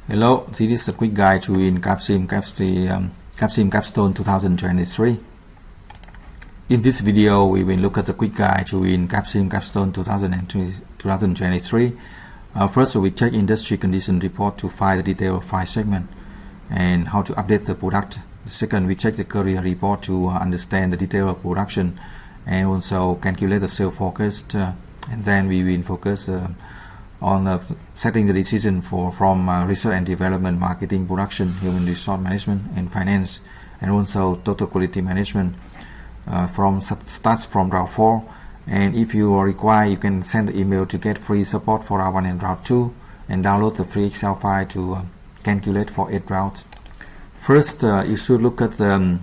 Hello, this is a quick guide to in Capsim Capstone 2023. In this video, we will look at the quick guide to in Capsim Capstone 2023. First, we check industry condition report to find the detail of file segment and how to update the product. Second, we check the courier report to understand the detail of production and also calculate the sales forecast. And then we will focus on setting the decision from research and development, marketing, production, human resource management, and finance, and also total quality management. Starts from round 4, and if you require, you can send the email to get free support for round 1 and round 2, and download the free Excel file to calculate for 8 rounds. First, you should look at the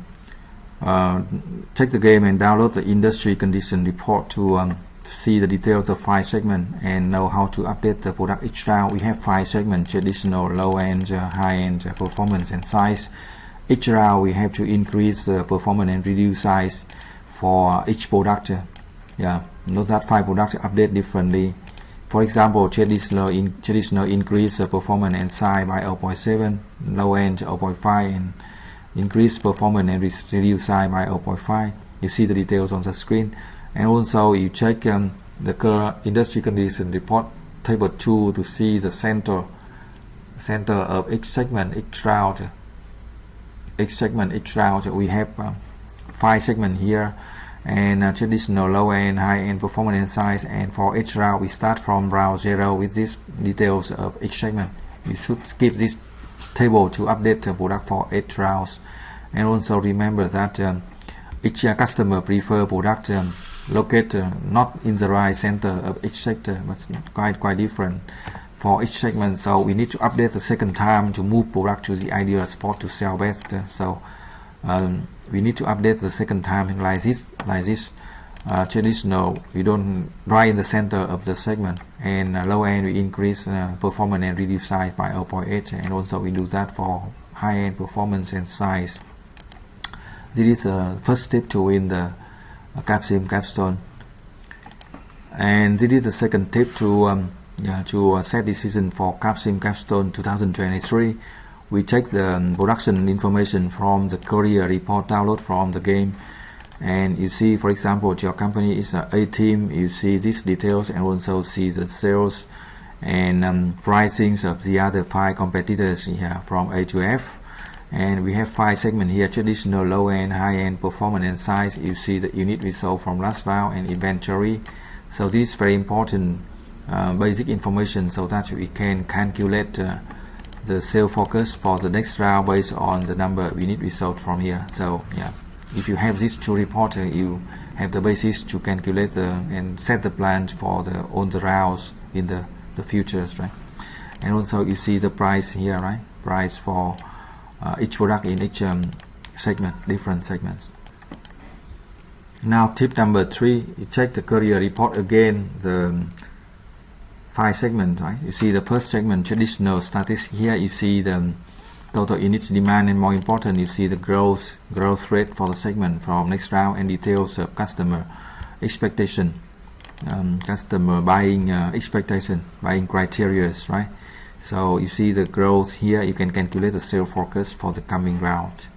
check the game and download the industry condition report to see the details of file segment and know how to update the product each round. We have 5 segments: traditional, low-end, high-end, performance, and size. Each round we have to increase the performance and reduce size for each product. Note that 5 products update differently. For example, traditional increase performance and size by 0.7, low-end 0.5, and increase performance and reduce size by 0.5. You see the details on the screen. And also you check the industry condition report table 2 to see the center of each segment, each round. We have 5 segments here, and traditional, low-end, high-end, performance, and size. And for each round, we start from round 0 with these details of each segment. You should skip this table to update the product for 8 rounds. And also remember that each customer prefer product located not in the right center of each sector, but quite different for each segment. So we need to update the second time to move product to the ideal spot to sell best. So we need to update the second time like this. Traditional, we don't right in the center of the segment, and low end we increase performance and reduce size by 0.8, and also we do that for high end performance and size. This is the first step to win the Capstone, and this is the second tip to set decision for Capsim Capstone 2023. We check the production information from the courier report download from the game, and you see, for example, your company is a team. You see these details and also see the sales and pricings of the other 5 competitors here from A to F. And we have 5 segments here: traditional, low-end, high-end, performance, and size. You see the unit result from last round and inventory. So this is very important basic information so that we can calculate the sales focus for the next round based on the number we need result from here. So if you have these 2 reports, you have the basis to calculate and set the plans for all the rounds in the futures, right? And also you see the price here, right? Price for each product in each segment, different segments. Now tip number 3, you check the courier report again, the 5 segments, right? You see the first segment, traditional statistics. Here you see the total unit demand, and more important, you see the growth rate for the segment from next round, and details of customer expectation, customer buying expectation, buying criteria, right? So you see the growth here. You can calculate the sales forecast for the coming round.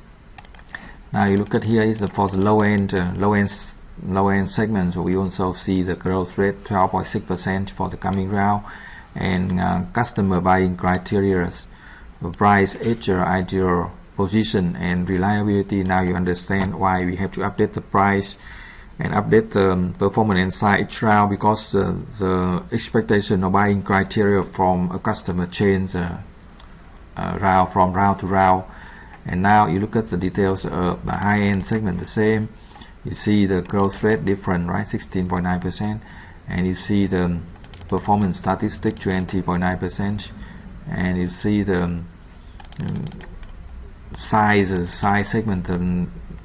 Now you look at here is for the low end segment. So we also see the growth rate 12.6% for the coming round, and customer buying criteria, price, ideal position, and reliability. Now you understand why we have to update the price and update the performance and size each round, because the expectation of buying criteria from a customer change from round to round. And now you look at the details of the high-end segment, the same. You see the growth rate different, right? 16.9%, and you see the performance statistic 20.9%, and you see the size segment.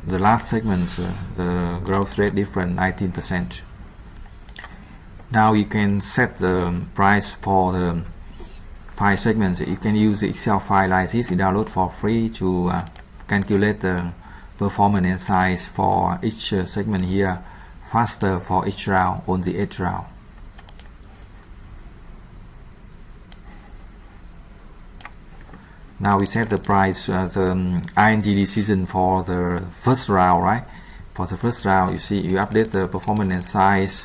The last segments, the growth rate different, 19%. Now you can set the price for the 5 segments. You can use the Excel file like this. You download for free to calculate the performance and size for each segment here faster for each round on the 8th round. Now we set the price, the ING decision for the first round, right? For the first round, you see, you update the performance and size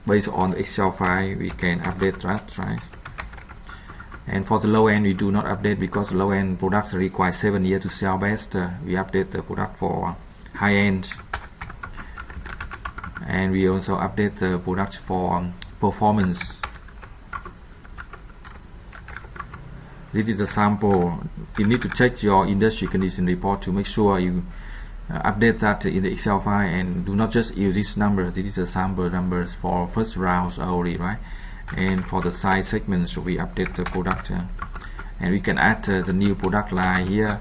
based on the Excel file. We can update that, right? And for the low end, we do not update because low end products require 7 years to sell best. We update the product for high end, and we also update the product for performance. This is a sample. You need to check your industry condition report to make sure you update that in the Excel file, and do not just use this number. This is a sample numbers for first rounds only, right? And for the size segments, we update the product, and we can add the new product line here.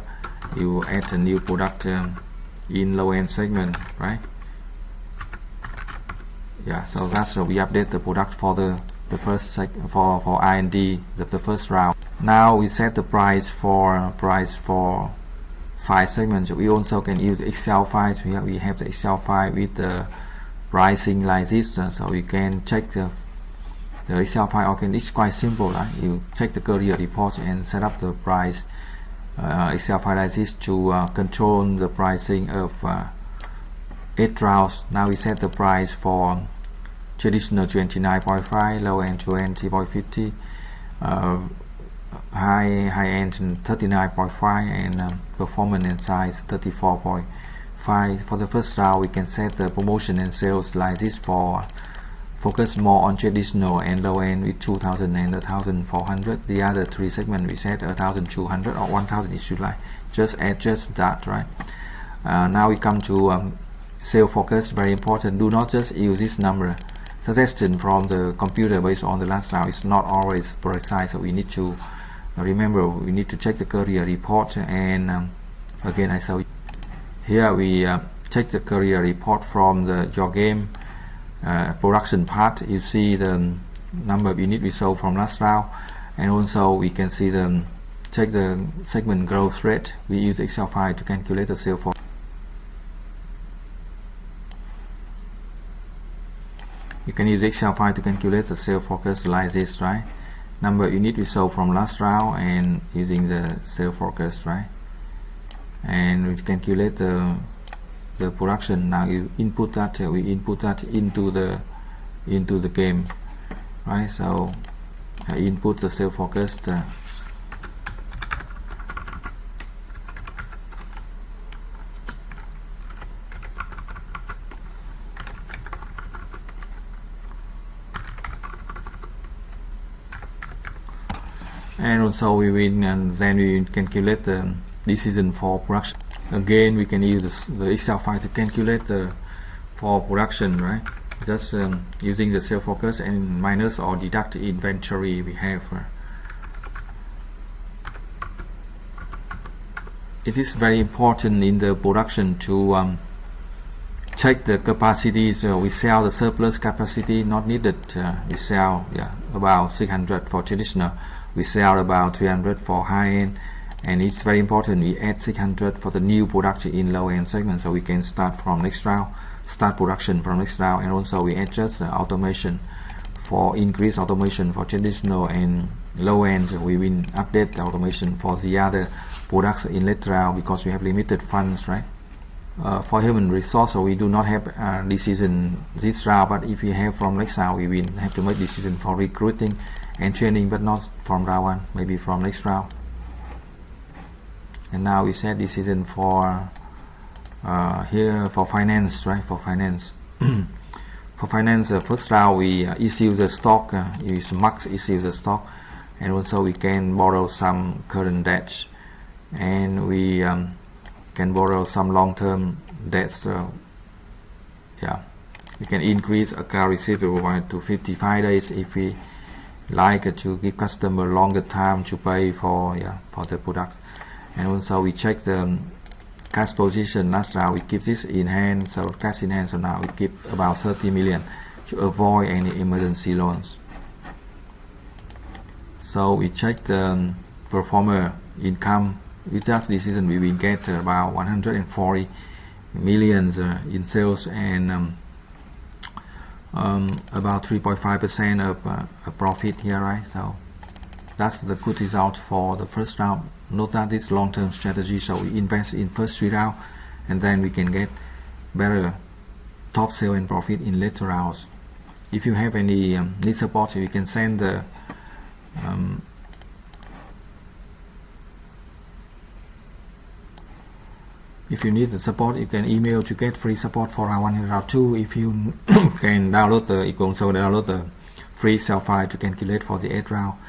You add a new product in low end segment, right? Yeah, so that's we update the product for the first for IND, the first round. Now we set the price for 5 segments. We also can use Excel files. Here we have the Excel file with the pricing like this, so we can check the Excel file. Okay, it's quite simple, right? You check the courier report and set up the price Excel file like this to control the pricing of 8 rounds. Now we set the price for traditional 29.5, low end 20.50, high end 39.5, and performance and size 34.5. For the first round, we can set the promotion and sales like this for focus more on traditional and low end with 2,000 and 1,400. The other 3 segments we set 1,200 or 1,000. It should like just adjust that, right? Now we come to sales focus. Very important. Do not just use this number. Suggestion from the computer based on the last round is not always precise, so we need to remember, we need to check the courier report. And again, I saw here we check the courier report from the your game production part. You see the number of units we sold from last round, and also we can see the check the segment growth rate. We use Excel file to calculate the sales for. You can use Excel file to calculate the sales forecast like this, right? Number of units we sold from last round, and using the sales forecast, right? And we calculate the production. Now you input that, we input that into the game, right? So input the sales forecast. And also we will, and then we calculate the decision for production. Again, we can use the Excel file to calculate the for production, right? Just using the sales focus and minus or deduct inventory we have. It is very important in the production to check the capacities. We sell the surplus capacity not needed. We sell about 600 for traditional. We sell about 300 for high end, and it's very important we add 600 for the new production in low end segment, so we can start from next round, start production from next round. And also we adjust automation for increase automation for traditional and low end. We will update the automation for the other products in late round because we have limited funds, right? For human resource, so we do not have decision this round, but if we have from next round, we will have to make decision for recruiting and training, but not from round 1, maybe from next round. And now we set decision for here for finance, right? For finance. For finance, first round we issue the stock, use max issue the stock, and also we can borrow some current debts, and we can borrow some long-term debts. We can increase account receivable to 55 days if we like to give customer longer time to pay for the products. And also we check the cash position. Last round we keep this in hand, so cash in hand. So now we keep about 30 million to avoid any emergency loans. So we check the performer income. With that decision we will get about 140 millions in sales, and about 3.5% of profit here, right? So that's the good result for the first round. Note that this long-term strategy, so we invest in first 3 rounds and then we can get better top sale and profit in later rounds. If you have any need support, you can send the if you need the support, you can email to get free support for round 1 and round 2. If you can download you can also download the free Excel file to calculate for the 8th round.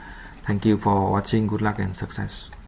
Thank you for watching. Good luck and success.